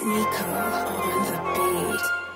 Nico on the beat.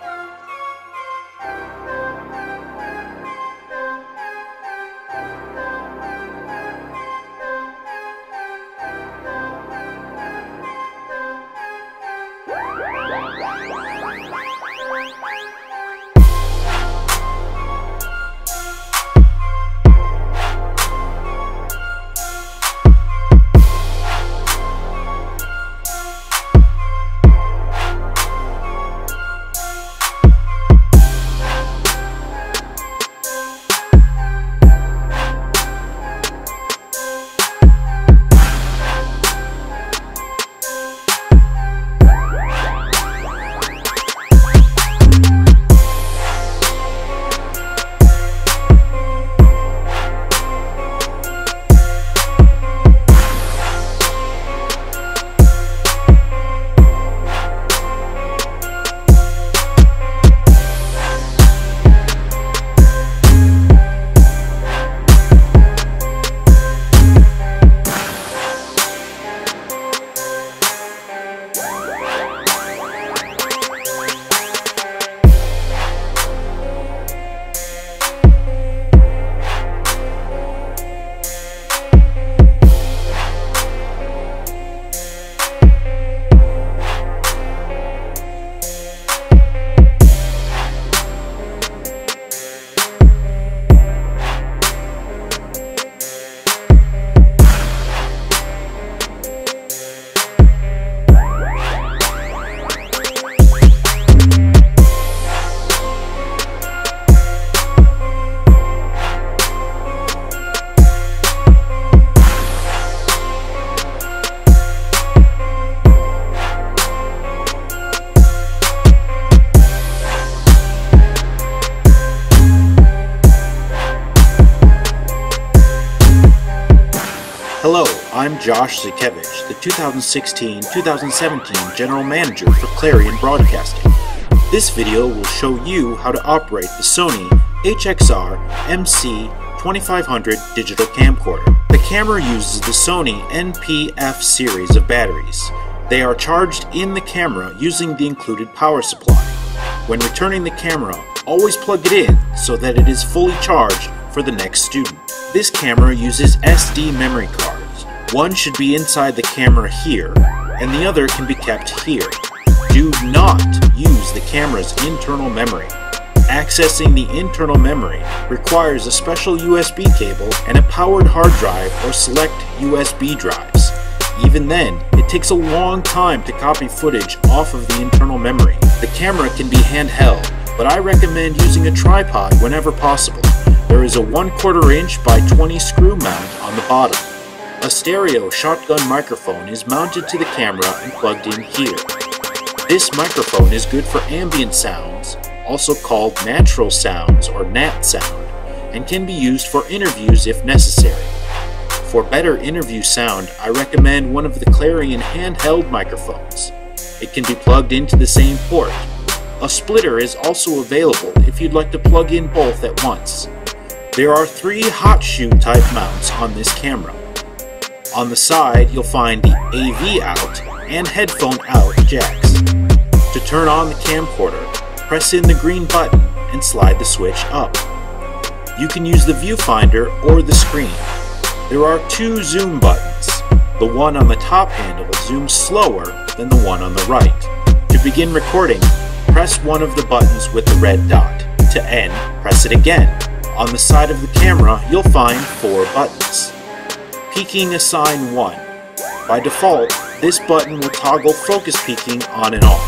Hello, I'm Josh Zukevich, the 2016-2017 General Manager for Clarion Broadcasting. This video will show you how to operate the Sony HXR-MC2500 HXR-MC2500 digital camcorder. The camera uses the Sony NP-F series of batteries. They are charged in the camera using the included power supply. When returning the camera, always plug it in so that it is fully charged for the next student. This camera uses SD memory cards. One should be inside the camera here, and the other can be kept here. Do not use the camera's internal memory. Accessing the internal memory requires a special USB cable and a powered hard drive or select USB drives. Even then, it takes a long time to copy footage off of the internal memory. The camera can be handheld, but I recommend using a tripod whenever possible. There is a 1/4 inch by 20 screw mount on the bottom. A stereo shotgun microphone is mounted to the camera and plugged in here. This microphone is good for ambient sounds, also called natural sounds or nat sound, and can be used for interviews if necessary. For better interview sound, I recommend one of the Clarion handheld microphones. It can be plugged into the same port. A splitter is also available if you'd like to plug in both at once. There are 3 hot shoe type mounts on this camera. On the side, you'll find the AV out and headphone out jacks. To turn on the camcorder, press in the green button and slide the switch up. You can use the viewfinder or the screen. There are 2 zoom buttons. The one on the top handle zooms slower than the one on the right. To begin recording, press one of the buttons with the red dot. To end, press it again. On the side of the camera, you'll find 4 buttons. Peaking assign 1. By default, this button will toggle focus peaking on and off.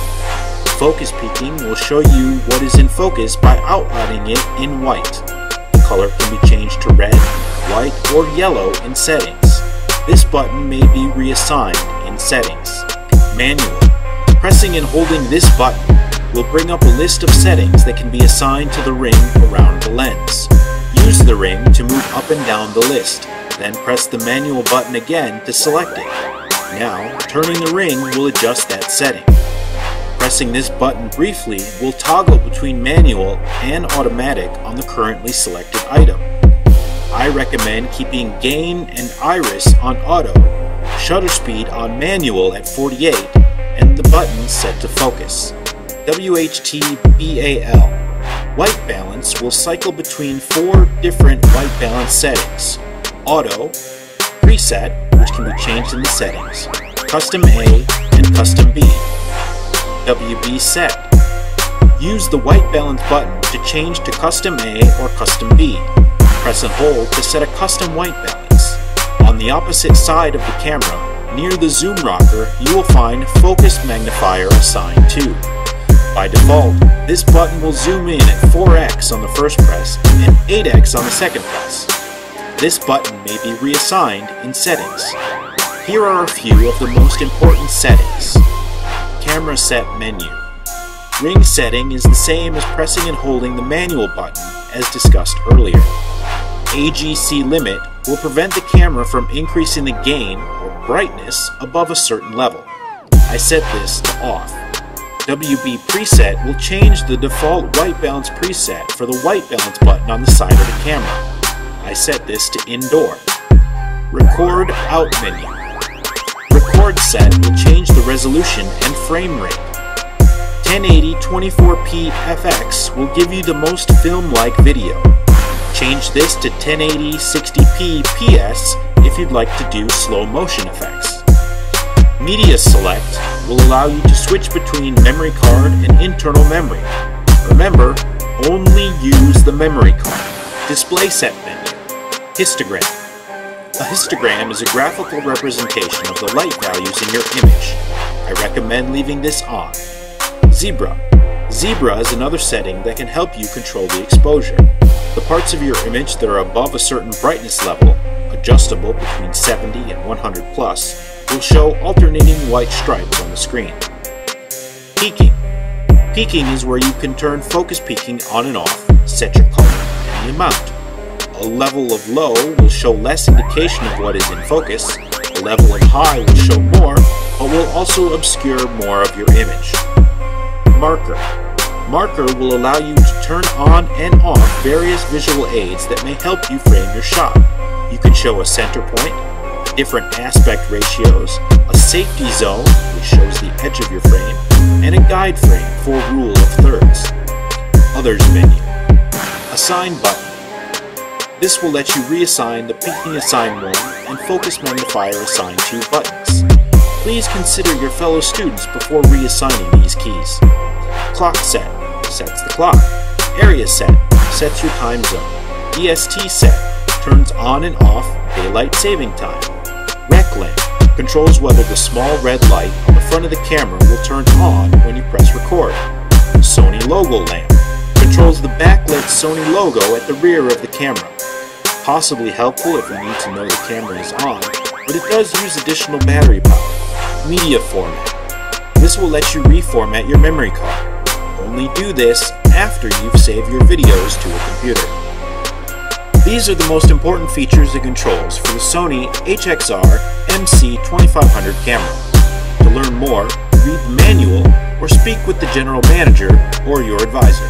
Focus peaking will show you what is in focus by outlining it in white. The color can be changed to red, white, or yellow in settings. This button may be reassigned in settings. Manual. Pressing and holding this button will bring up a list of settings that can be assigned to the ring around the lens. Use the ring to move up and down the list, then press the manual button again to select it. Now, turning the ring will adjust that setting. Pressing this button briefly will toggle between manual and automatic on the currently selected item. I recommend keeping gain and iris on auto, shutter speed on manual at 48, and the button set to focus. WHT-BAL. White balance will cycle between 4 different white balance settings. Auto, Preset, which can be changed in the settings, Custom A, and Custom B. WB Set. Use the white balance button to change to Custom A or Custom B. Press and hold to set a custom white balance. On the opposite side of the camera, near the zoom rocker, you will find Focus Magnifier assigned to. By default, this button will zoom in at 4x on the first press and 8x on the second press. This button may be reassigned in settings. Here are a few of the most important settings. Camera set menu. Ring setting is the same as pressing and holding the manual button as discussed earlier. AGC limit will prevent the camera from increasing the gain or brightness above a certain level. I set this to off. WB preset will change the default white balance preset for the white balance button on the side of the camera. I set this to indoor. Record out menu. Record set will change the resolution and frame rate. 1080 24p FX will give you the most film-like video. Change this to 1080 60p PS if you'd like to do slow motion effects. Media Select will allow you to switch between memory card and internal memory. Remember, only use the memory card. Display set menu. Histogram. A histogram is a graphical representation of the light values in your image. I recommend leaving this on. Zebra. Zebra is another setting that can help you control the exposure. The parts of your image that are above a certain brightness level, adjustable between 70 and 100 plus, will show alternating white stripes on the screen. Peaking. Peaking is where you can turn focus peaking on and off, set your color and the amount. A level of low will show less indication of what is in focus, a level of high will show more, but will also obscure more of your image. Marker. Marker will allow you to turn on and off various visual aids that may help you frame your shot. You can show a center point, different aspect ratios, a safety zone, which shows the edge of your frame, and a guide frame for rule of thirds. Others menu. Assign button. This will let you reassign the peaking assign 1 and focus magnifier assign 2 buttons. Please consider your fellow students before reassigning these keys. Clock set sets the clock. Area set sets your time zone. EST set turns on and off daylight saving time. Rec lamp controls whether the small red light on the front of the camera will turn on when you press record. Sony logo lamp controls the backlit Sony logo at the rear of the camera. Possibly helpful if you need to know the camera is on, but it does use additional battery power. Media format. This will let you reformat your memory card. Only do this after you've saved your videos to a computer. These are the most important features and controls for the Sony HXR-MC2500 camera. To learn more, read the manual or speak with the general manager or your advisor.